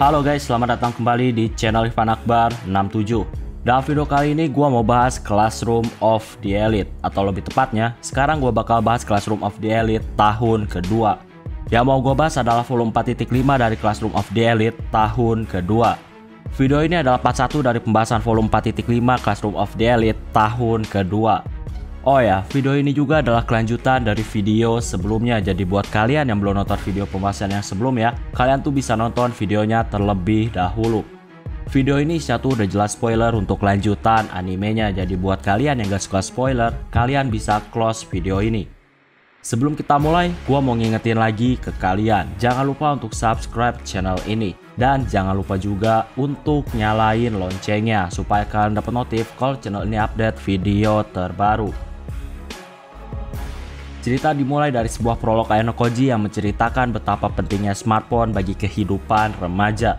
Halo guys, selamat datang kembali di channel Irfan Akbar 67. Dalam video kali ini gue mau bahas Classroom of the Elite, atau lebih tepatnya, sekarang gue bakal bahas Classroom of the Elite tahun kedua. Yang mau gue bahas adalah volume 4.5 dari Classroom of the Elite tahun kedua. Video ini adalah part 1 dari pembahasan volume 4.5 Classroom of the Elite tahun kedua. Oh ya, video ini juga adalah kelanjutan dari video sebelumnya. Jadi buat kalian yang belum nonton video pembahasan yang sebelumnya, kalian tuh bisa nonton videonya terlebih dahulu. Video ini satu udah jelas spoiler untuk lanjutan animenya. Jadi buat kalian yang gak suka spoiler, kalian bisa close video ini. Sebelum kita mulai, gua mau ngingetin lagi ke kalian, jangan lupa untuk subscribe channel ini. Dan jangan lupa juga untuk nyalain loncengnya supaya kalian dapat notif kalau channel ini update video terbaru. Cerita dimulai dari sebuah prolog Ayano Koji yang menceritakan betapa pentingnya smartphone bagi kehidupan remaja.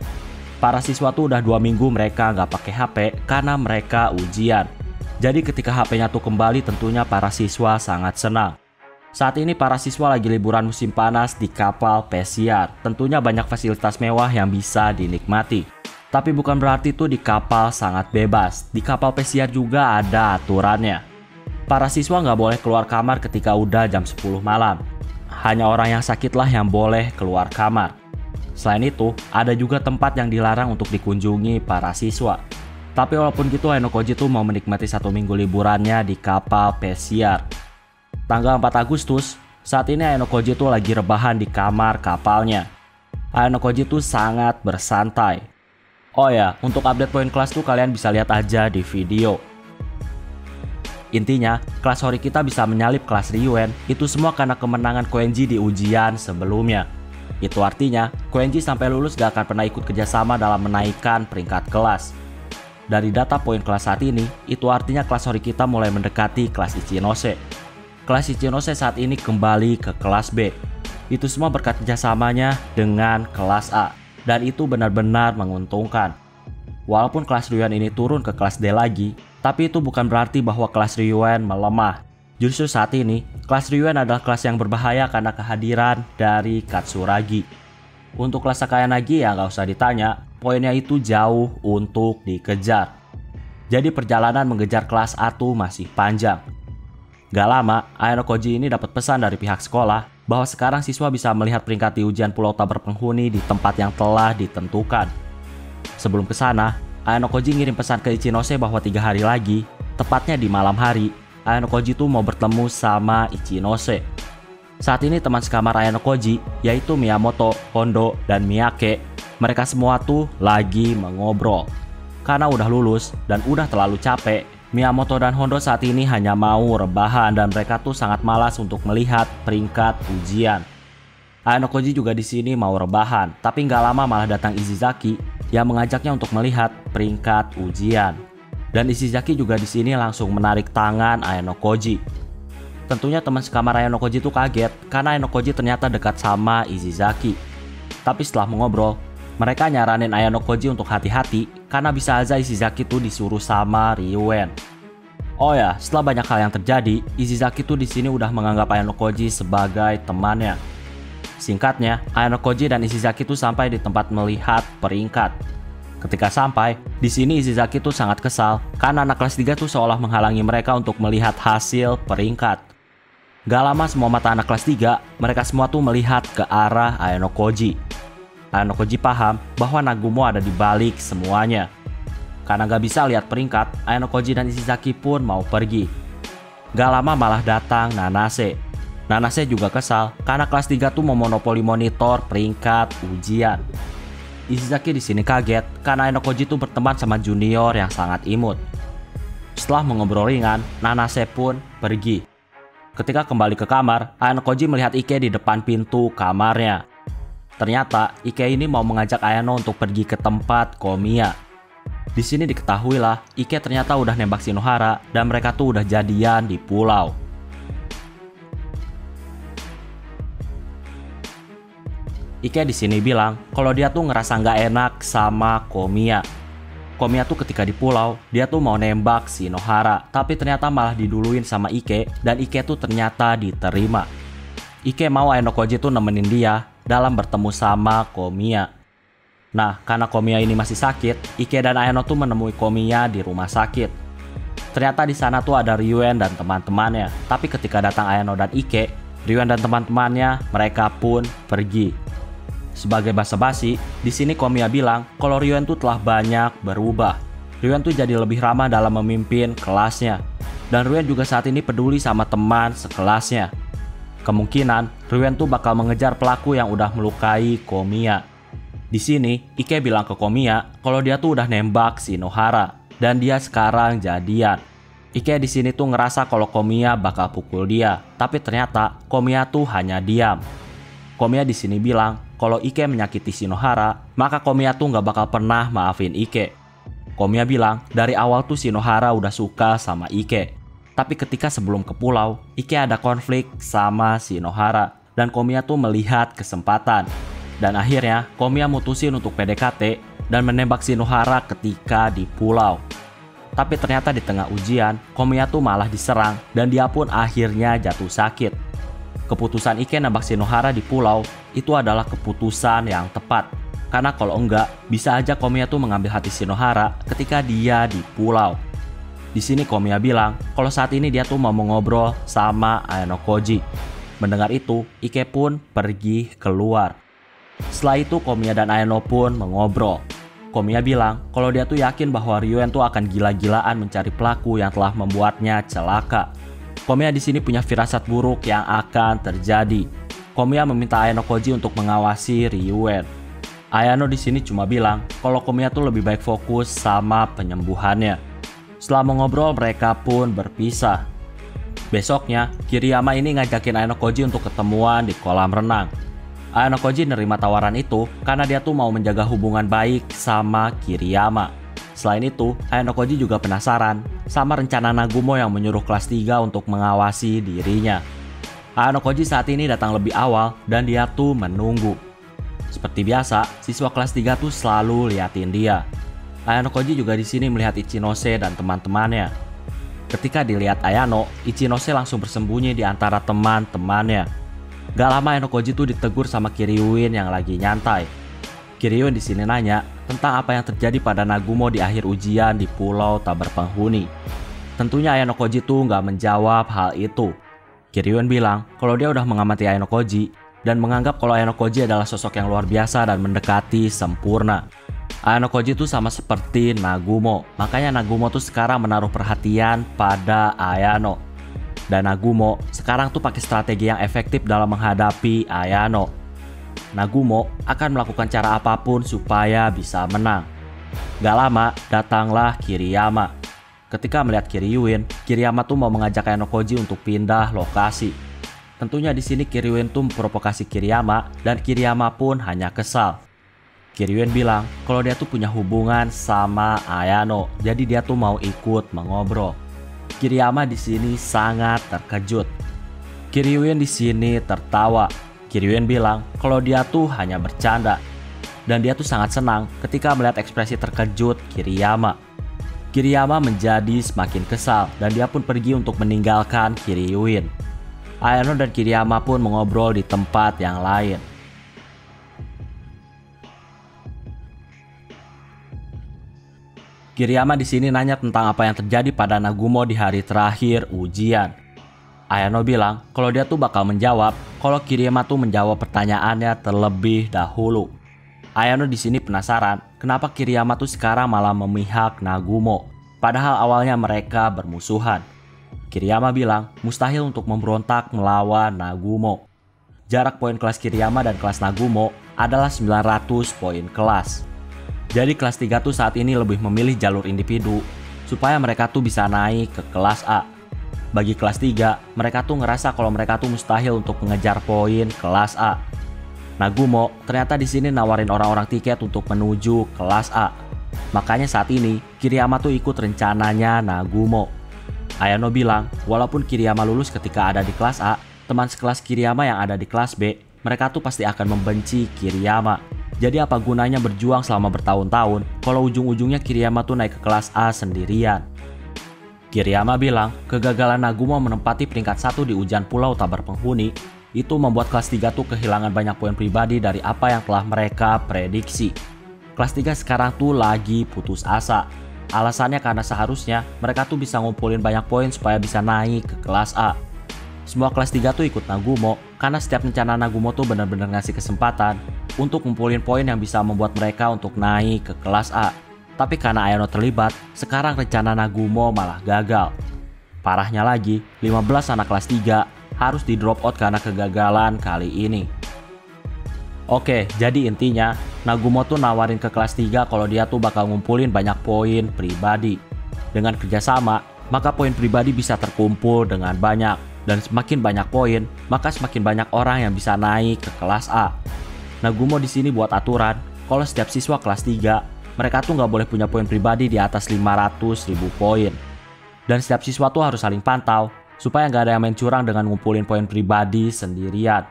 Para siswa tuh udah 2 minggu mereka nggak pakai HP karena mereka ujian. Jadi ketika HP-nya tuh kembali, tentunya para siswa sangat senang. Saat ini para siswa lagi liburan musim panas di kapal pesiar. Tentunya banyak fasilitas mewah yang bisa dinikmati. Tapi bukan berarti tuh di kapal sangat bebas. Di kapal pesiar juga ada aturannya. Para siswa nggak boleh keluar kamar ketika udah jam 10 malam. Hanya orang yang sakitlah yang boleh keluar kamar. Selain itu, ada juga tempat yang dilarang untuk dikunjungi para siswa. Tapi walaupun gitu, Ayano Koji tuh mau menikmati 1 minggu liburannya di kapal pesiar. Tanggal 4 Agustus, saat ini Ayano Koji tuh lagi rebahan di kamar kapalnya. Ayano Koji tuh sangat bersantai. Oh ya, untuk update poin kelas tuh kalian bisa lihat aja di video. Intinya, kelas Hori kita bisa menyalip kelas Ryuen, itu semua karena kemenangan Koenji di ujian sebelumnya. Itu artinya, Koenji sampai lulus gak akan pernah ikut kerjasama dalam menaikkan peringkat kelas. Dari data poin kelas saat ini, itu artinya kelas Hori kita mulai mendekati kelas Ichinose. Kelas Ichinose saat ini kembali ke kelas B. Itu semua berkat kerjasamanya dengan kelas A. Dan itu benar-benar menguntungkan. Walaupun kelas Ryuen ini turun ke kelas D lagi, tapi itu bukan berarti bahwa kelas Ryuen melemah. Justru saat ini, kelas Ryuen adalah kelas yang berbahaya karena kehadiran dari Katsuragi. Untuk kelas Sakayanagi ya nggak usah ditanya, poinnya itu jauh untuk dikejar. Jadi perjalanan mengejar kelas A tuh masih panjang. Gak lama, Ayano Koji ini dapat pesan dari pihak sekolah bahwa sekarang siswa bisa melihat peringkat di ujian Pulau Tak Berpenghuni di tempat yang telah ditentukan. Sebelum ke sana, Ayano Koji ngirim pesan ke Ichinose bahwa 3 hari lagi, tepatnya di malam hari, Ayano Koji tuh mau bertemu sama Ichinose. Saat ini teman sekamar Ayano Koji, yaitu Miyamoto, Hondo, dan Miyake, mereka semua tuh lagi mengobrol. Karena udah lulus dan udah terlalu capek, Miyamoto dan Hondo saat ini hanya mau rebahan dan mereka tuh sangat malas untuk melihat peringkat ujian. Ayano Koji juga di sini mau rebahan, tapi nggak lama malah datang Ishizaki yang mengajaknya untuk melihat peringkat ujian. Dan Ishizaki juga di sini langsung menarik tangan Ayano Koji. Tentunya teman sekamar Ayano Koji itu kaget karena Ayano Koji ternyata dekat sama Ishizaki. Tapi setelah mengobrol, mereka nyaranin Ayano Koji untuk hati-hati karena bisa aja Ishizaki tuh disuruh sama Ryuen. Oh ya, setelah banyak hal yang terjadi, Ishizaki tuh di sini udah menganggap Ayano Koji sebagai temannya. Singkatnya, Ayano Koji dan Ishizaki tuh sampai di tempat melihat peringkat. Ketika sampai, di sini Ishizaki tuh sangat kesal karena anak kelas 3 tuh seolah menghalangi mereka untuk melihat hasil peringkat. Gak lama semua mata anak kelas 3, mereka semua tuh melihat ke arah Ayano Koji. Ayano Koji paham bahwa Nagumo ada di balik semuanya. Karena gak bisa lihat peringkat, Ayano Koji dan Ishizaki pun mau pergi. Gak lama malah datang Nanase. Nanase juga kesal karena kelas 3 tuh memonopoli monitor peringkat ujian. Ishizaki di sini kaget karena Ayano Koji tuh berteman sama junior yang sangat imut. Setelah mengobrol ringan, Nanase pun pergi. Ketika kembali ke kamar, Ayano Koji melihat Ike di depan pintu kamarnya. Ternyata Ike ini mau mengajak Ayano untuk pergi ke tempat Komiya. Di sini diketahuilah Ike ternyata udah nembak Shinohara dan mereka tuh udah jadian di pulau. Ike di sini bilang kalau dia tuh ngerasa nggak enak sama Komiya. Komiya tuh ketika di pulau, dia tuh mau nembak Shinohara, tapi ternyata malah diduluin sama Ike dan Ike tuh ternyata diterima. Ike mau Ayano Koji tuh nemenin dia dalam bertemu sama Komiya. Nah, karena Komiya ini masih sakit, Ike dan Ayano tuh menemui Komiya di rumah sakit. Ternyata di sana tuh ada Ryuen dan teman-temannya. Tapi ketika datang Ayano dan Ike, Ryuen dan teman-temannya mereka pun pergi. Sebagai basa-basi, di sini Komiya bilang kalau Ryuen tuh telah banyak berubah. Ryuen tuh jadi lebih ramah dalam memimpin kelasnya. Dan Ryuen juga saat ini peduli sama teman sekelasnya. Kemungkinan Ryuen tuh bakal mengejar pelaku yang udah melukai Komiya. Di sini, Ike bilang ke Komiya kalau dia tuh udah nembak Shinohara dan dia sekarang jadian. Ike di sini tuh ngerasa kalau Komiya bakal pukul dia, tapi ternyata Komiya tuh hanya diam. Komiya di sini bilang kalau Ike menyakiti Shinohara, maka Komiya tuh nggak bakal pernah maafin Ike. Komiya bilang dari awal tuh Shinohara udah suka sama Ike. Tapi ketika sebelum ke pulau, Ike ada konflik sama Shinohara dan Komiya tuh melihat kesempatan. Dan akhirnya Komiya mutusin untuk PDKT dan menembak Shinohara ketika di pulau. Tapi ternyata di tengah ujian, Komiya tuh malah diserang dan dia pun akhirnya jatuh sakit. Keputusan Ike nembak Shinohara di pulau itu adalah keputusan yang tepat. Karena kalau enggak, bisa aja Komiya tuh mengambil hati Shinohara ketika dia di pulau. Di sini Komiya bilang kalau saat ini dia tuh mau ngobrol sama Ayano Koji. Mendengar itu, Ike pun pergi keluar. Setelah itu Komiya dan Ayano pun mengobrol. Komiya bilang kalau dia tuh yakin bahwa Ryuen tuh akan gila-gilaan mencari pelaku yang telah membuatnya celaka. Komiya di sini punya firasat buruk yang akan terjadi. Komiya meminta Ayano Koji untuk mengawasi Ryuen. Ayano di sini cuma bilang kalau Komiya tuh lebih baik fokus sama penyembuhannya. Setelah mengobrol mereka pun berpisah. Besoknya Kiriyama ini ngajakin Ayano Koji untuk ketemuan di kolam renang. Ayano Koji nerima tawaran itu karena dia tuh mau menjaga hubungan baik sama Kiriyama. Selain itu, Ayano Koji juga penasaran sama rencana Nagumo yang menyuruh kelas 3 untuk mengawasi dirinya. Ayano Koji saat ini datang lebih awal dan dia tuh menunggu. Seperti biasa, siswa kelas 3 tuh selalu liatin dia. Ayano Koji juga di sini melihat Ichinose dan teman-temannya. Ketika dilihat Ayano, Ichinose langsung bersembunyi di antara teman-temannya. Gak lama Ayano Koji tuh ditegur sama Kiryuin yang lagi nyantai. Kiryuin di sini nanya tentang apa yang terjadi pada Nagumo di akhir ujian di Pulau Tak Berpenghuni. Tentunya Ayano Koji tuh gak menjawab hal itu. Kiryuin bilang kalau dia udah mengamati Ayano Koji dan menganggap kalau Ayano Koji adalah sosok yang luar biasa dan mendekati sempurna. Ayano Koji tuh sama seperti Nagumo, makanya Nagumo tuh sekarang menaruh perhatian pada Ayano. Dan Nagumo sekarang tuh pakai strategi yang efektif dalam menghadapi Ayano. Nagumo akan melakukan cara apapun supaya bisa menang. Gak lama datanglah Kiriyama. Ketika melihat Kiryuin, Kiriyama tuh mau mengajak Ayano Koji untuk pindah lokasi. Tentunya di sini Kiryuin tuh memprovokasi Kiriyama dan Kiriyama pun hanya kesal. Kiryuin bilang kalau dia tuh punya hubungan sama Ayano, jadi dia tuh mau ikut mengobrol. Kiriyama di sini sangat terkejut. Kiryuin di sini tertawa. Kiryuin bilang kalau dia tuh hanya bercanda. Dan dia tuh sangat senang ketika melihat ekspresi terkejut Kiriyama. Kiriyama menjadi semakin kesal dan dia pun pergi untuk meninggalkan Kiryuin. Ayano dan Kiriyama pun mengobrol di tempat yang lain. Kiriyama di sini nanya tentang apa yang terjadi pada Nagumo di hari terakhir ujian. Ayano bilang kalau dia tuh bakal menjawab kalau Kiriyama tuh menjawab pertanyaannya terlebih dahulu. Ayano di sini penasaran kenapa Kiriyama tuh sekarang malah memihak Nagumo, padahal awalnya mereka bermusuhan. Kiriyama bilang mustahil untuk memberontak melawan Nagumo. Jarak poin kelas Kiriyama dan kelas Nagumo adalah 900 poin kelas. Jadi kelas 3 tuh saat ini lebih memilih jalur individu supaya mereka tuh bisa naik ke kelas A. Bagi kelas 3, mereka tuh ngerasa kalau mereka tuh mustahil untuk mengejar poin kelas A. Nagumo ternyata di sini nawarin orang-orang tiket untuk menuju kelas A. Makanya saat ini Kiriyama tuh ikut rencananya Nagumo. Ayano bilang walaupun Kiriyama lulus ketika ada di kelas A, teman sekelas Kiriyama yang ada di kelas B, mereka tuh pasti akan membenci Kiriyama. Jadi apa gunanya berjuang selama bertahun-tahun kalau ujung-ujungnya Kiriyama tuh naik ke kelas A sendirian. Kiriyama bilang kegagalan Nagumo menempati peringkat 1 di ujian Pulau Tak Berpenghuni itu membuat kelas 3 tuh kehilangan banyak poin pribadi dari apa yang telah mereka prediksi. Kelas 3 sekarang tuh lagi putus asa. Alasannya karena seharusnya mereka tuh bisa ngumpulin banyak poin supaya bisa naik ke kelas A. Semua kelas 3 tuh ikut Nagumo karena setiap rencana Nagumo tuh benar-benar ngasih kesempatan untuk ngumpulin poin yang bisa membuat mereka untuk naik ke kelas A. Tapi karena Ayano terlibat, sekarang rencana Nagumo malah gagal. Parahnya lagi, 15 anak kelas 3 harus di drop out karena kegagalan kali ini. Oke, jadi intinya Nagumo tuh nawarin ke kelas 3 kalau dia tuh bakal ngumpulin banyak poin pribadi. Dengan kerjasama, maka poin pribadi bisa terkumpul dengan banyak. Dan semakin banyak poin, maka semakin banyak orang yang bisa naik ke kelas A. Nagumo di sini buat aturan, kalau setiap siswa kelas 3, mereka tuh nggak boleh punya poin pribadi di atas 500.000 poin. Dan setiap siswa tuh harus saling pantau, supaya nggak ada yang main curang dengan ngumpulin poin pribadi sendirian.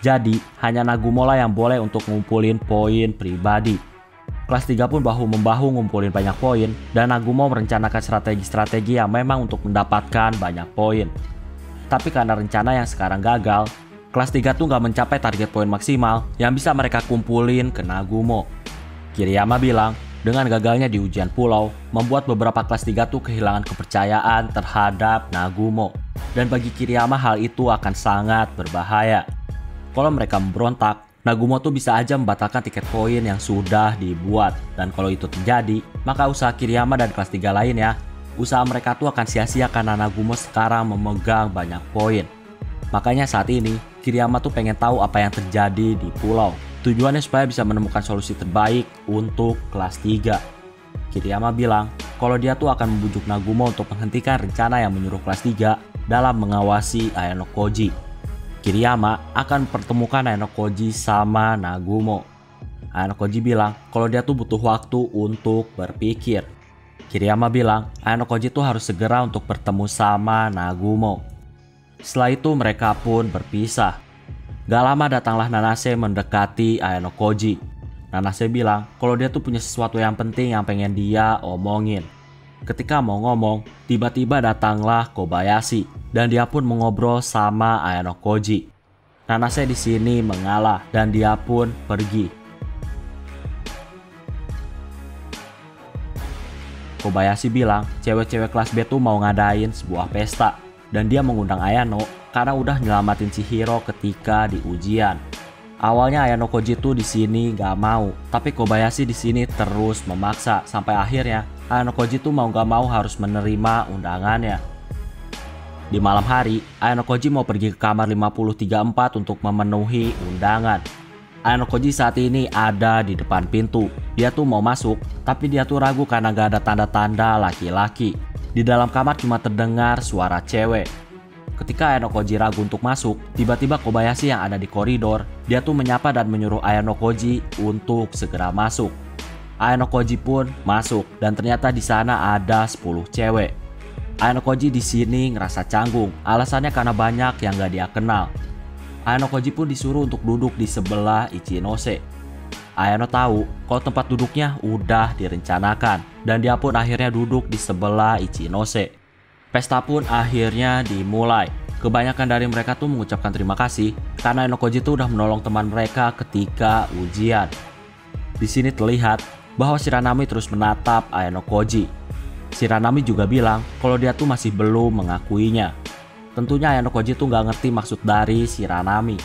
Jadi, hanya Nagumo lah yang boleh untuk ngumpulin poin pribadi. Kelas 3 pun bahu-membahu ngumpulin banyak poin, dan Nagumo merencanakan strategi-strategi yang memang untuk mendapatkan banyak poin. Tapi karena rencana yang sekarang gagal, kelas 3 tuh nggak mencapai target poin maksimal yang bisa mereka kumpulin ke Nagumo. Kiriyama bilang, dengan gagalnya di ujian pulau, membuat beberapa kelas 3 tuh kehilangan kepercayaan terhadap Nagumo. Dan bagi Kiriyama hal itu akan sangat berbahaya. Kalau mereka memberontak, Nagumo tuh bisa aja membatalkan tiket poin yang sudah dibuat. Dan kalau itu terjadi, maka usaha Kiriyama dan kelas 3 lainnya, usaha mereka tuh akan sia-sia karena Nagumo sekarang memegang banyak poin. Makanya saat ini, Kiriyama tuh pengen tahu apa yang terjadi di pulau. Tujuannya supaya bisa menemukan solusi terbaik untuk kelas 3. Kiriyama bilang, kalau dia tuh akan membujuk Nagumo untuk menghentikan rencana yang menyuruh kelas 3 dalam mengawasi Ayano Koji. Kiriyama akan mempertemukan Ayano Koji sama Nagumo. Ayano Koji bilang kalau dia tuh butuh waktu untuk berpikir. Kiriyama bilang Ayano Koji tuh harus segera untuk bertemu sama Nagumo. Setelah itu mereka pun berpisah. Gak lama datanglah Nanase mendekati Ayano Koji. Nanase bilang kalau dia tuh punya sesuatu yang penting yang pengen dia omongin. Ketika mau ngomong, tiba-tiba datanglah Kobayashi dan dia pun mengobrol sama Ayano Koji. Nanase di sini mengalah dan dia pun pergi. Kobayashi bilang cewek-cewek kelas B tuh mau ngadain sebuah pesta dan dia mengundang Ayano karena udah nyelamatin Chihiro ketika di ujian. Awalnya Ayano Koji tuh di sini gak mau, tapi Kobayashi di sini terus memaksa sampai akhirnya Ayano Koji tuh mau gak mau harus menerima undangannya. Di malam hari, Ayano Koji mau pergi ke kamar 5034 untuk memenuhi undangan. Ayano Koji saat ini ada di depan pintu. Dia tuh mau masuk, tapi dia tuh ragu karena gak ada tanda-tanda laki-laki. Di dalam kamar cuma terdengar suara cewek. Ketika Ayano Koji ragu untuk masuk, tiba-tiba Kobayashi yang ada di koridor, dia tuh menyapa dan menyuruh Ayano Koji untuk segera masuk. Ayano Koji pun masuk dan ternyata di sana ada 10 cewek. Ayano Koji di sini ngerasa canggung, alasannya karena banyak yang gak dia kenal. Ayano Koji pun disuruh untuk duduk di sebelah Ichinose. Ayano tahu kalau tempat duduknya udah direncanakan dan dia pun akhirnya duduk di sebelah Ichinose. Pesta pun akhirnya dimulai. Kebanyakan dari mereka tuh mengucapkan terima kasih karena Ayano Koji tuh udah menolong teman mereka ketika ujian. Di sini terlihat bahwa Shiranami terus menatap Ayano Koji. Shiranami juga bilang kalau dia tuh masih belum mengakuinya. Tentunya Ayano Koji tuh gak ngerti maksud dari Shiranami.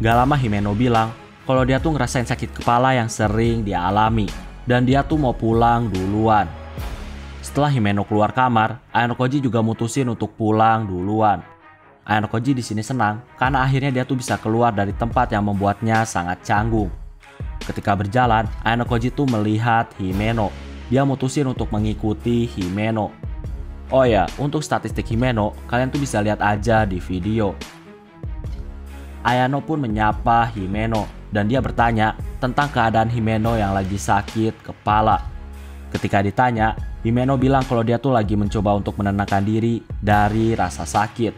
Gak lama Himeno bilang kalau dia tuh ngerasain sakit kepala yang sering dia alami dan dia tuh mau pulang duluan. Setelah Himeno keluar kamar, Ayano Koji juga mutusin untuk pulang duluan. Ayano Koji di sini senang karena akhirnya dia tuh bisa keluar dari tempat yang membuatnya sangat canggung. Ketika berjalan, Ayano Koji tuh melihat Himeno. Dia mutusin untuk mengikuti Himeno. Oh ya, untuk statistik Himeno, kalian tuh bisa lihat aja di video. Ayano pun menyapa Himeno dan dia bertanya tentang keadaan Himeno yang lagi sakit kepala. Ketika ditanya, Himeno bilang kalau dia tuh lagi mencoba untuk menenangkan diri dari rasa sakit.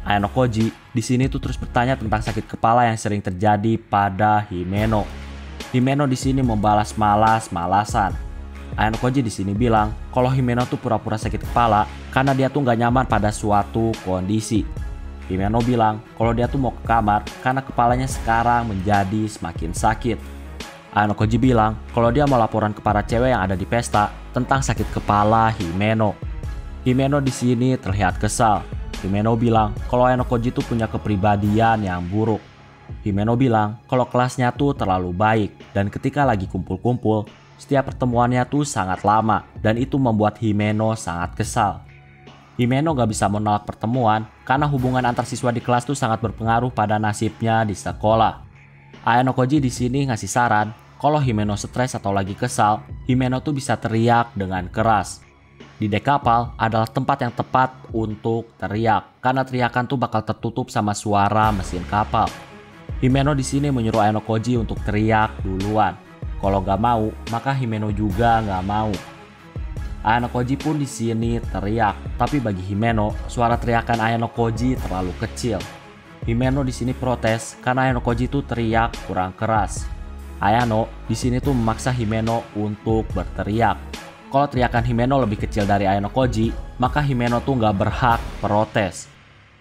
Ayano Koji di sini tuh terus bertanya tentang sakit kepala yang sering terjadi pada Himeno. Himeno di sini membalas malas-malasan. Ayano Koji di sini bilang kalau Himeno tuh pura-pura sakit kepala karena dia tuh gak nyaman pada suatu kondisi. Himeno bilang kalau dia tuh mau ke kamar karena kepalanya sekarang menjadi semakin sakit. Ayano Koji bilang kalau dia mau laporan ke para cewek yang ada di pesta tentang sakit kepala Himeno. Himeno di sini terlihat kesal. Himeno bilang kalau Ayano Koji tuh punya kepribadian yang buruk. Himeno bilang kalau kelasnya tuh terlalu baik dan ketika lagi kumpul-kumpul, setiap pertemuannya tuh sangat lama dan itu membuat Himeno sangat kesal. Himeno gak bisa menolak pertemuan karena hubungan antar siswa di kelas tuh sangat berpengaruh pada nasibnya di sekolah. Ayano Koji di sini ngasih saran kalau Himeno stres atau lagi kesal, Himeno tuh bisa teriak dengan keras. Di dek kapal adalah tempat yang tepat untuk teriak karena teriakan tuh bakal tertutup sama suara mesin kapal. Himeno di sini menyuruh Ayano Koji untuk teriak duluan. Kalau gak mau, maka Himeno juga gak mau. Ayano Koji pun di sini teriak, tapi bagi Himeno, suara teriakan Ayano Koji terlalu kecil. Himeno di sini protes karena Ayano Koji itu teriak kurang keras. Ayano di sini tuh memaksa Himeno untuk berteriak. Kalau teriakan Himeno lebih kecil dari Ayano Koji, maka Himeno tuh nggak berhak protes.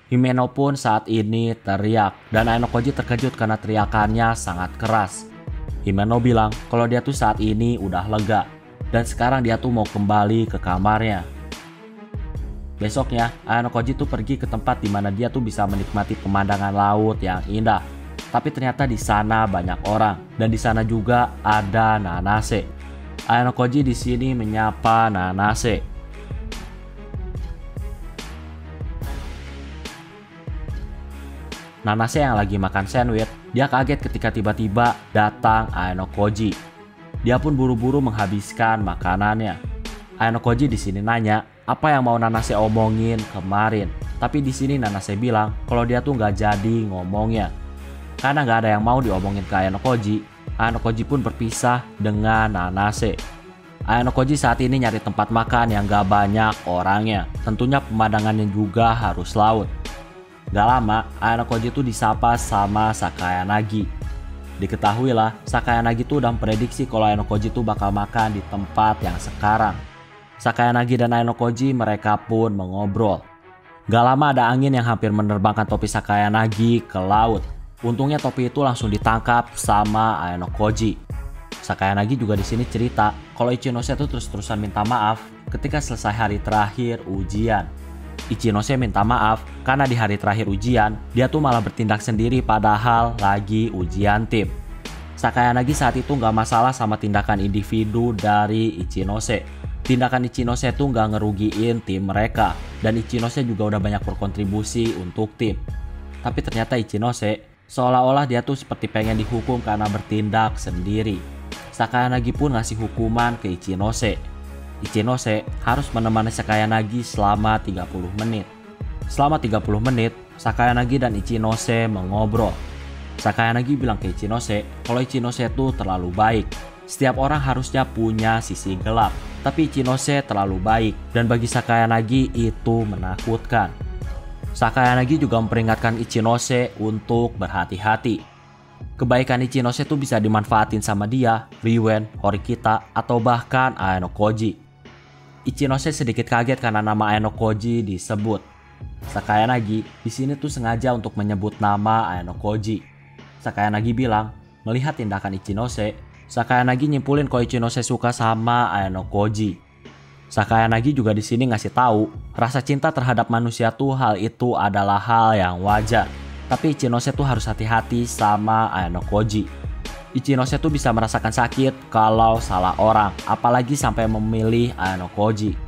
Himeno pun saat ini teriak dan Ayano Koji terkejut karena teriakannya sangat keras. Himeno bilang kalau dia tuh saat ini udah lega dan sekarang dia tuh mau kembali ke kamarnya. Besoknya, Ayano Koji tuh pergi ke tempat di mana dia tuh bisa menikmati pemandangan laut yang indah. Tapi ternyata di sana banyak orang dan di sana juga ada Nanase. Ayano Koji di sini menyapa Nanase. Nanase yang lagi makan sandwich, dia kaget ketika tiba-tiba datang Ayano Koji. Dia pun buru-buru menghabiskan makanannya. Ayano Koji di sini nanya apa yang mau Nanase omongin kemarin. Tapi di sini Nanase bilang kalau dia tuh nggak jadi ngomongnya. Karena nggak ada yang mau diomongin ke Ayano Koji, Ayano Koji pun berpisah dengan Nanase. Ayano Koji saat ini nyari tempat makan yang gak banyak orangnya. Tentunya pemandangannya juga harus laut. Gak lama, Ayano Koji tuh disapa sama Sakayanagi. Diketahuilah, Sakayanagi tuh udah memprediksi kalau Ayano Koji tuh bakal makan di tempat yang sekarang. Sakayanagi dan Ayano Koji mereka pun mengobrol. Gak lama ada angin yang hampir menerbangkan topi Sakayanagi ke laut. Untungnya topi itu langsung ditangkap sama Ayano Koji. Sakayanagi juga di sini cerita kalau Ichinose tuh terus-terusan minta maaf ketika selesai hari terakhir ujian. Ichinose minta maaf karena di hari terakhir ujian dia tuh malah bertindak sendiri padahal lagi ujian tim. Sakayanagi saat itu nggak masalah sama tindakan individu dari Ichinose. Tindakan Ichinose tuh nggak ngerugiin tim mereka dan Ichinose juga udah banyak berkontribusi untuk tim. Tapi ternyata Ichinose seolah-olah dia tuh seperti pengen dihukum karena bertindak sendiri. Sakayanagi pun ngasih hukuman ke Ichinose. Ichinose harus menemani Sakayanagi selama 30 menit. Selama 30 menit, Sakayanagi dan Ichinose mengobrol. Sakayanagi bilang ke Ichinose kalau Ichinose tuh terlalu baik. Setiap orang harusnya punya sisi gelap, tapi Ichinose terlalu baik dan bagi Sakayanagi itu menakutkan. Sakayanagi juga memperingatkan Ichinose untuk berhati-hati. Kebaikan Ichinose tuh bisa dimanfaatin sama dia, Riwen, Horikita, atau bahkan Ayano Koji. Ichinose sedikit kaget karena nama Ayano Koji disebut. Sakayanagi di sini tuh sengaja untuk menyebut nama Ayano Koji. Sakayanagi bilang, melihat tindakan Ichinose, Sakayanagi nyimpulin kalau Ichinose suka sama Ayano Koji. Sakayanagi juga di sini ngasih tahu, rasa cinta terhadap manusia tuh hal itu adalah hal yang wajar. Tapi Ichinose tuh harus hati-hati sama Ayano Koji. Ichinose tuh bisa merasakan sakit kalau salah orang, apalagi sampai memilih Ayano Koji.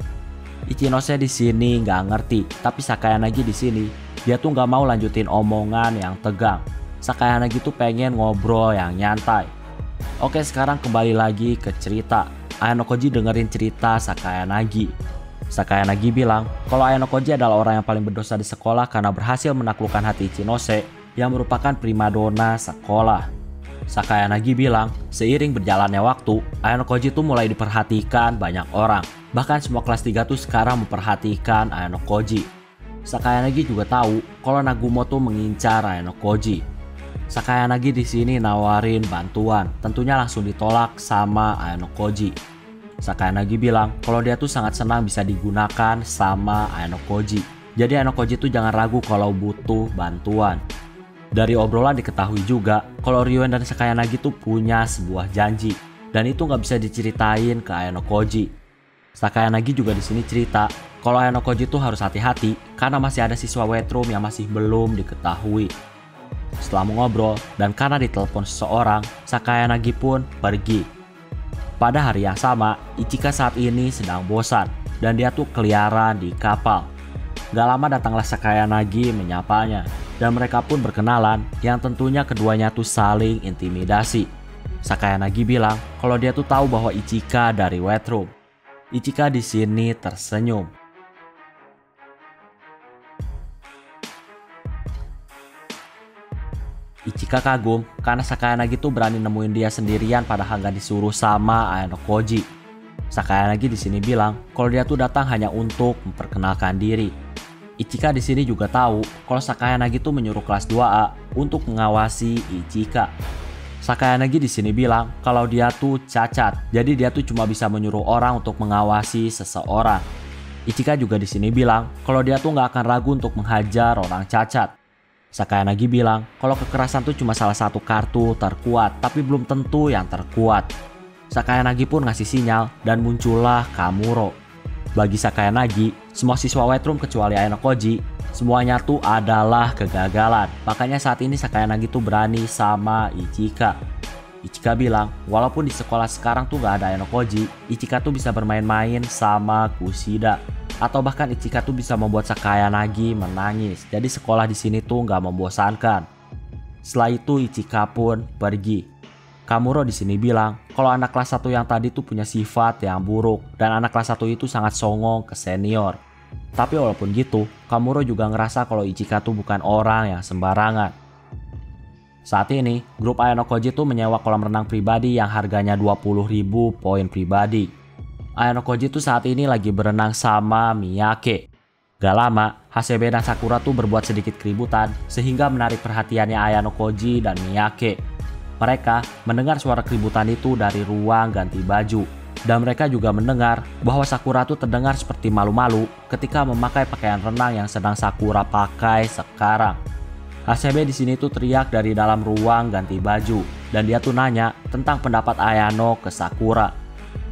Ichinose di sini nggak ngerti, tapi Sakayanagi di sini dia tuh nggak mau lanjutin omongan yang tegang. Sakayanagi tuh pengen ngobrol yang nyantai. Oke, sekarang kembali lagi ke cerita. Ayano Koji dengerin cerita Sakayanagi. Sakayanagi bilang kalau Ayano Koji adalah orang yang paling berdosa di sekolah karena berhasil menaklukkan hati Ichinose yang merupakan primadona sekolah. Sakayanagi bilang seiring berjalannya waktu, Ayano Koji tuh mulai diperhatikan banyak orang. Bahkan semua kelas 3 tuh sekarang memperhatikan Ayano Koji. Sakayanagi juga tahu kalau Nagumo tuh mengincar Ayano Koji. Sakayanagi di sini nawarin bantuan, tentunya langsung ditolak sama Ayano Koji. Sakayanagi bilang kalau dia tuh sangat senang bisa digunakan sama Ayano Koji. Jadi Ayano Koji tuh jangan ragu kalau butuh bantuan. Dari obrolan diketahui juga kalau Ryuen dan Sakayanagi tuh punya sebuah janji, dan itu nggak bisa diceritain ke Ayano Koji. Sakayanagi juga di sini cerita kalau Ayano Koji tuh harus hati-hati karena masih ada siswa wet room yang masih belum diketahui. Setelah mengobrol dan karena ditelepon seseorang, Sakayanagi pun pergi. Pada hari yang sama, Ichika saat ini sedang bosan dan dia tuh keliaran di kapal. Gak lama datanglah Sakayanagi menyapanya dan mereka pun berkenalan yang tentunya keduanya tuh saling intimidasi. Sakayanagi bilang kalau dia tuh tahu bahwa Ichika dari wet room. Ichika di sini tersenyum. Ichika kagum karena Sakayanagi tuh berani nemuin dia sendirian padahal gak disuruh sama Ayano Koji. Sakayanagi di sini bilang kalau dia tuh datang hanya untuk memperkenalkan diri. Ichika di sini juga tahu kalau Sakayanagi tuh menyuruh kelas 2A untuk mengawasi Ichika. Sakayanagi di sini bilang kalau dia tuh cacat, jadi dia tuh cuma bisa menyuruh orang untuk mengawasi seseorang. Ichika juga di sini bilang kalau dia tuh nggak akan ragu untuk menghajar orang cacat. Sakayanagi bilang kalau kekerasan tuh cuma salah satu kartu terkuat, tapi belum tentu yang terkuat. Sakayanagi pun ngasih sinyal dan muncullah Kamuro. Bagi Sakayanagi, semua siswa wet room kecuali Ayano Koji, semuanya tuh adalah kegagalan. Makanya saat ini Sakayanagi tuh berani sama Ichika. Ichika bilang, walaupun di sekolah sekarang tuh gak ada Ayano Koji, Ichika tuh bisa bermain-main sama Kushida. Atau bahkan Ichika tuh bisa membuat Sakayanagi menangis. Jadi sekolah di sini tuh gak membosankan. Setelah itu Ichika pun pergi. Kamuro di sini bilang kalau anak kelas 1 yang tadi tuh punya sifat yang buruk dan anak kelas 1 itu sangat songong ke senior. Tapi walaupun gitu, Kamuro juga ngerasa kalau Ichika tuh bukan orang yang sembarangan. Saat ini, grup Ayano Koji tuh menyewa kolam renang pribadi yang harganya 20.000 poin pribadi. Ayano Koji tuh saat ini lagi berenang sama Miyake. Gak lama, Hasebe dan Sakura tuh berbuat sedikit keributan sehingga menarik perhatiannya Ayano Koji dan Miyake. Mereka mendengar suara keributan itu dari ruang ganti baju. Dan mereka juga mendengar bahwa Sakura tuh terdengar seperti malu-malu ketika memakai pakaian renang yang sedang Sakura pakai sekarang. Hasebe di sini tuh teriak dari dalam ruang ganti baju dan dia tuh nanya tentang pendapat Ayano ke Sakura.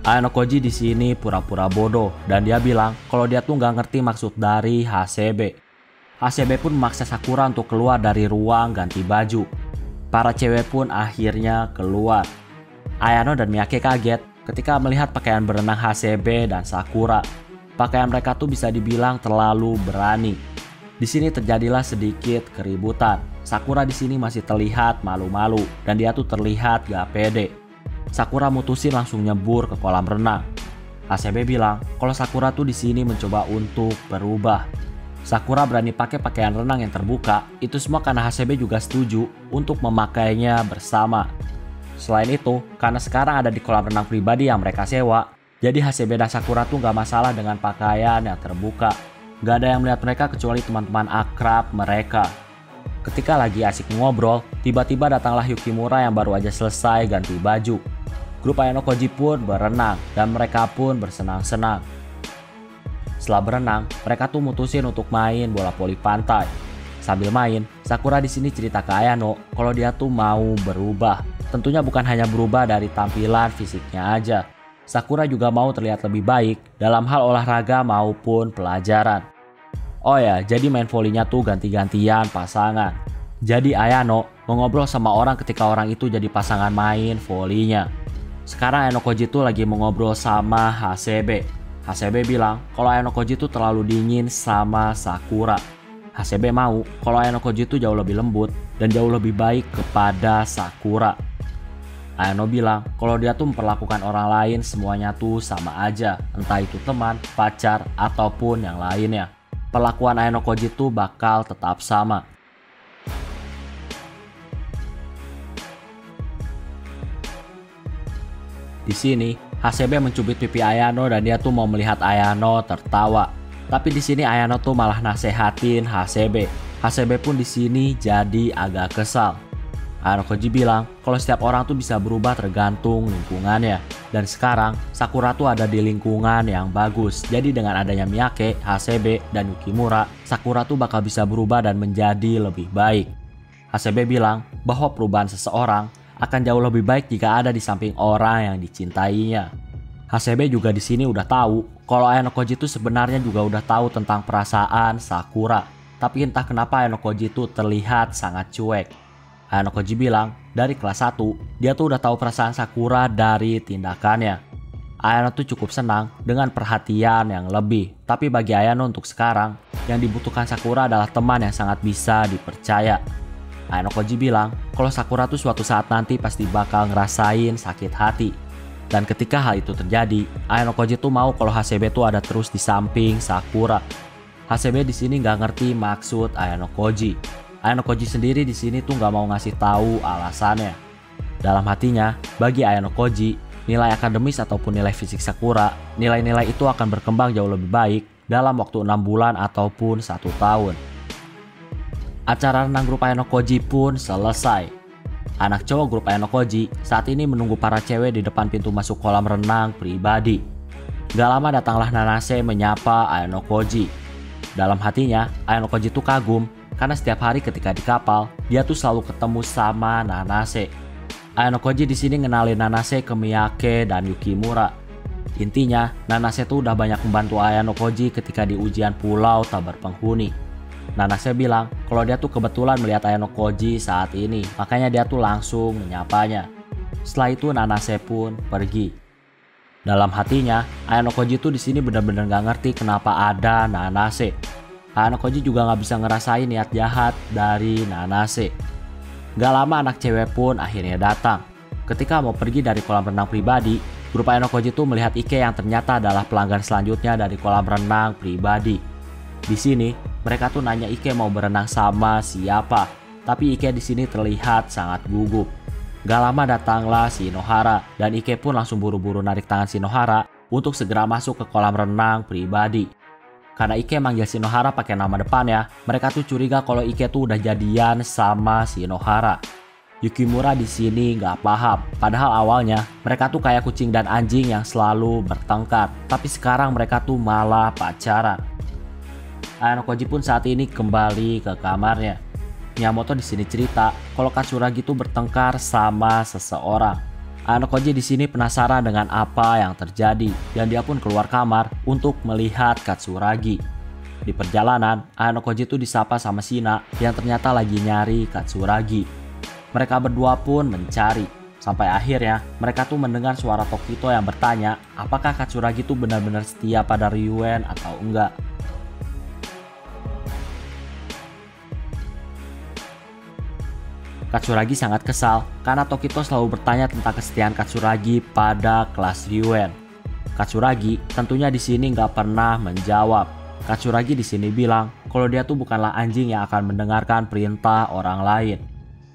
Ayano Koji di sini pura-pura bodoh dan dia bilang kalau dia tuh nggak ngerti maksud dari Hasebe. Hasebe pun memaksa Sakura untuk keluar dari ruang ganti baju. Para cewek pun akhirnya keluar. Ayano dan Miyake kaget ketika melihat pakaian berenang Hasebe dan Sakura. Pakaian mereka tuh bisa dibilang terlalu berani. Di sini terjadilah sedikit keributan. Sakura di sini masih terlihat malu-malu dan dia tuh terlihat gak pede. Sakura mutusin langsung nyebur ke kolam renang. Hasebe bilang kalau Sakura tuh di sini mencoba untuk berubah. Sakura berani pakai pakaian renang yang terbuka, itu semua karena Hasebe juga setuju untuk memakainya bersama. Selain itu, karena sekarang ada di kolam renang pribadi yang mereka sewa, jadi Hasebe dan Sakura tuh gak masalah dengan pakaian yang terbuka. Gak ada yang melihat mereka kecuali teman-teman akrab mereka. Ketika lagi asik ngobrol, tiba-tiba datanglah Yukimura yang baru aja selesai ganti baju. Grup Ayano Koji pun berenang dan mereka pun bersenang-senang. Setelah berenang, mereka tuh mutusin untuk main bola voli pantai. Sambil main, Sakura di sini cerita ke Ayano kalau dia tuh mau berubah. Tentunya bukan hanya berubah dari tampilan fisiknya aja. Sakura juga mau terlihat lebih baik dalam hal olahraga maupun pelajaran. Oh ya, jadi main volinya tuh ganti-gantian pasangan. Jadi Ayano mengobrol sama orang ketika orang itu jadi pasangan main volinya. Sekarang Ayano Koji tuh lagi mengobrol sama Hasebe. Hasebe bilang kalau Ayano Koji itu terlalu dingin sama Sakura. Hasebe mau kalau Ayano Koji itu jauh lebih lembut dan jauh lebih baik kepada Sakura. Ayano bilang kalau dia tuh memperlakukan orang lain semuanya tuh sama aja, entah itu teman, pacar, ataupun yang lainnya. Perlakuan Ayano Koji tuh bakal tetap sama. Di sini, Hasebe mencubit pipi Ayano dan dia tuh mau melihat Ayano tertawa. Tapi di sini Ayano tuh malah nasehatin Hasebe. Hasebe pun di sini jadi agak kesal. Ayano Koji bilang kalau setiap orang tuh bisa berubah tergantung lingkungannya. Dan sekarang Sakura tuh ada di lingkungan yang bagus. Jadi dengan adanya Miyake, Hasebe, dan Yukimura, Sakura tuh bakal bisa berubah dan menjadi lebih baik. Hasebe bilang bahwa perubahan seseorang akan jauh lebih baik jika ada di samping orang yang dicintainya. Hasebe juga di sini udah tahu kalau Ayano Koji itu sebenarnya juga udah tahu tentang perasaan Sakura. Tapi entah kenapa Ayano Koji itu terlihat sangat cuek. Ayano Koji bilang dari kelas 1 dia tuh udah tahu perasaan Sakura dari tindakannya. Ayano tuh cukup senang dengan perhatian yang lebih. Tapi bagi Ayano untuk sekarang, yang dibutuhkan Sakura adalah teman yang sangat bisa dipercaya. Ayano Koji bilang kalau Sakura tuh suatu saat nanti pasti bakal ngerasain sakit hati. Dan ketika hal itu terjadi, Ayano Koji tuh mau kalau Hasebe tuh ada terus di samping Sakura. Hasebe di sini nggak ngerti maksud Ayano Koji. Ayano Koji sendiri di sini tuh nggak mau ngasih tahu alasannya. Dalam hatinya, bagi Ayano Koji, nilai akademis ataupun nilai fisik Sakura, nilai-nilai itu akan berkembang jauh lebih baik dalam waktu 6 bulan ataupun 1 tahun. Acara renang grup Ayano Koji pun selesai. Anak cowok grup Ayano Koji saat ini menunggu para cewek di depan pintu masuk kolam renang pribadi. Gak lama datanglah Nanase menyapa Ayano Koji. Dalam hatinya, Ayano Koji tuh kagum karena setiap hari ketika di kapal, dia tuh selalu ketemu sama Nanase. Ayano Koji di sini ngenalin Nanase ke Miyake dan Yukimura. Intinya, Nanase tuh udah banyak membantu Ayano Koji ketika di ujian pulau tak berpenghuni. Nanase bilang kalau dia tuh kebetulan melihat Ayano Koji saat ini, makanya dia tuh langsung menyapanya. Setelah itu Nanase pun pergi. Dalam hatinya, Ayano Koji tuh di sini benar-benar nggak ngerti kenapa ada Nanase. Ayano Koji juga nggak bisa ngerasain niat jahat dari Nanase. Gak lama anak cewek pun akhirnya datang. Ketika mau pergi dari kolam renang pribadi, grup Ayano Koji tuh melihat Ike yang ternyata adalah pelanggan selanjutnya dari kolam renang pribadi. Di sini, mereka tuh nanya Ike mau berenang sama siapa, tapi Ike di sini terlihat sangat gugup. Gak lama datanglah Shinohara dan Ike pun langsung buru-buru narik tangan Shinohara untuk segera masuk ke kolam renang pribadi. Karena Ike manggil Shinohara pakai nama depannya, mereka tuh curiga kalau Ike tuh udah jadian sama Shinohara. Yukimura di sini nggak paham, padahal awalnya mereka tuh kayak kucing dan anjing yang selalu bertengkar, tapi sekarang mereka tuh malah pacaran. Ayano Koji pun saat ini kembali ke kamarnya. Miyamoto di sini cerita kalau Katsuragi tuh bertengkar sama seseorang. Ayano Koji di sini penasaran dengan apa yang terjadi dan dia pun keluar kamar untuk melihat Katsuragi. Di perjalanan, Ayano Koji tuh disapa sama Shina yang ternyata lagi nyari Katsuragi. Mereka berdua pun mencari. Sampai akhirnya mereka tuh mendengar suara Tokito yang bertanya apakah Katsuragi tuh benar-benar setia pada Ryuen atau enggak. Katsuragi sangat kesal karena Tokito selalu bertanya tentang kesetiaan Katsuragi pada kelas Ryuen. Katsuragi tentunya di sini nggak pernah menjawab. Katsuragi di sini bilang kalau dia tuh bukanlah anjing yang akan mendengarkan perintah orang lain.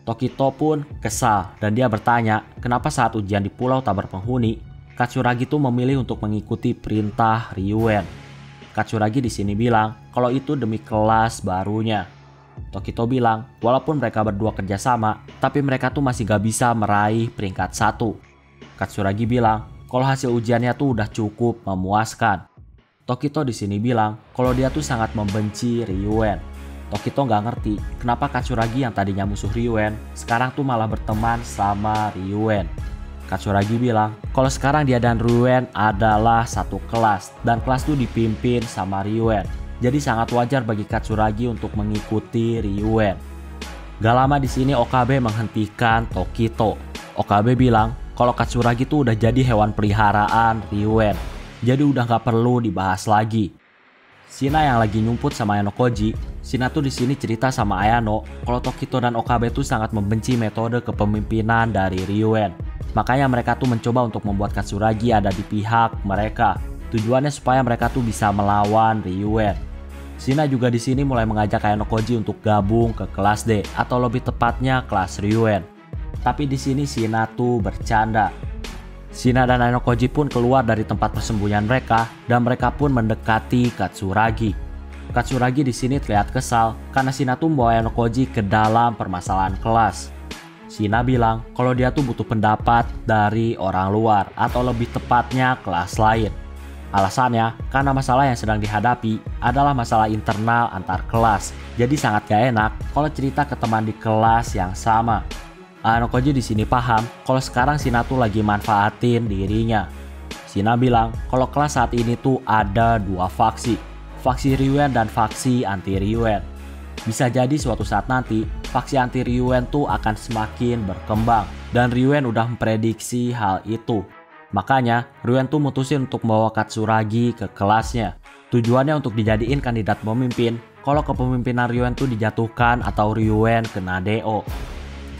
Tokito pun kesal dan dia bertanya kenapa saat ujian di pulau tak berpenghuni, Katsuragi tuh memilih untuk mengikuti perintah Ryuen. Katsuragi di sini bilang kalau itu demi kelas barunya. Tokito bilang walaupun mereka berdua kerjasama, tapi mereka tuh masih gak bisa meraih peringkat 1. Katsuragi bilang kalau hasil ujiannya tuh udah cukup memuaskan. Tokito di sini bilang kalau dia tuh sangat membenci Ryuen. Tokito nggak ngerti kenapa Katsuragi yang tadinya musuh Ryuen sekarang tuh malah berteman sama Ryuen. Katsuragi bilang kalau sekarang dia dan Ryuen adalah satu kelas dan kelas tuh dipimpin sama Ryuen. Jadi sangat wajar bagi Katsuragi untuk mengikuti Ryuen. Gak lama di sini Okabe menghentikan Tokito. Okabe bilang kalau Katsuragi tuh udah jadi hewan peliharaan Ryuen. Jadi udah gak perlu dibahas lagi. Shina yang lagi nyumput sama Ayano Koji, Shina tuh di sini cerita sama Ayano kalau Tokito dan Okabe tuh sangat membenci metode kepemimpinan dari Ryuen. Makanya mereka tuh mencoba untuk membuat Katsuragi ada di pihak mereka. Tujuannya supaya mereka tuh bisa melawan Ryuen. Shina juga di sini mulai mengajak Ayano Koji untuk gabung ke kelas D atau lebih tepatnya kelas Ryuen. Tapi di sini Shina tuh bercanda. Shina dan Ayano Koji pun keluar dari tempat persembunyian mereka dan mereka pun mendekati Katsuragi. Katsuragi di sini terlihat kesal karena Shina tuh membawa Ayano Koji ke dalam permasalahan kelas. Shina bilang kalau dia tuh butuh pendapat dari orang luar atau lebih tepatnya kelas lain. Alasannya, karena masalah yang sedang dihadapi adalah masalah internal antar kelas. Jadi sangat gak enak kalau cerita ke teman di kelas yang sama. Ayano Koji di sini paham kalau sekarang Shina tuh lagi manfaatin dirinya. Shina bilang kalau kelas saat ini tuh ada dua faksi. Faksi Ryuan dan faksi anti Ryuan. Bisa jadi suatu saat nanti, faksi anti Ryuan tuh akan semakin berkembang. Dan Ryuan udah memprediksi hal itu. Makanya, Ryuan tuh mutusin untuk membawa Katsuragi ke kelasnya. Tujuannya untuk dijadiin kandidat pemimpin kalau kepemimpinan Ryuan tuh dijatuhkan atau Ryuan kena DO.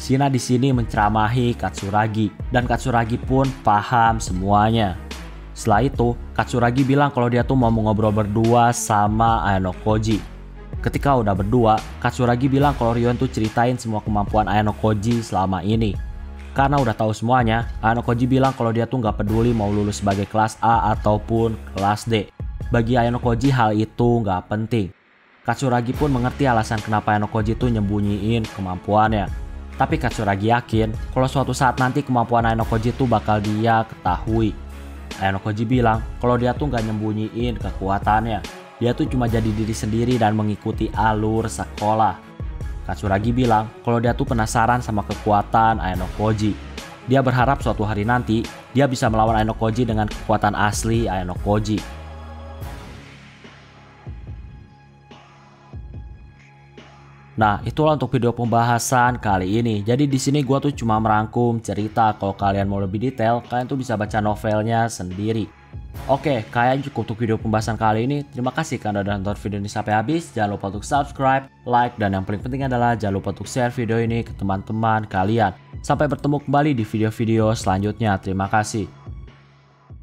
Shina di sini menceramahi Katsuragi dan Katsuragi pun paham semuanya. Setelah itu, Katsuragi bilang kalau dia tuh mau ngobrol berdua sama Ayano Koji. Ketika udah berdua, Katsuragi bilang kalau Ryuan tuh ceritain semua kemampuan Ayano Koji selama ini. Karena udah tahu semuanya, Ayano Koji bilang kalau dia tuh nggak peduli mau lulus sebagai kelas A ataupun kelas D. Bagi Ayano Koji hal itu nggak penting. Katsuragi pun mengerti alasan kenapa Ayano Koji tuh nyembunyiin kemampuannya. Tapi Katsuragi yakin kalau suatu saat nanti kemampuan Ayano Koji tuh bakal dia ketahui. Ayano Koji bilang kalau dia tuh nggak nyembunyiin kekuatannya. Dia tuh cuma jadi diri sendiri dan mengikuti alur sekolah. Katsuragi bilang kalau dia tuh penasaran sama kekuatan Ayano Koji. Dia berharap suatu hari nanti dia bisa melawan Ayano Koji dengan kekuatan asli Ayano Koji. Nah, itulah untuk video pembahasan kali ini. Jadi di sini gua tuh cuma merangkum cerita. Kalau kalian mau lebih detail, kalian tuh bisa baca novelnya sendiri. Oke, kayaknya cukup untuk video pembahasan kali ini. Terima kasih karena udah nonton video ini sampai habis. Jangan lupa untuk subscribe, like, dan yang paling penting adalah jangan lupa untuk share video ini ke teman-teman kalian. Sampai bertemu kembali di video-video selanjutnya. Terima kasih.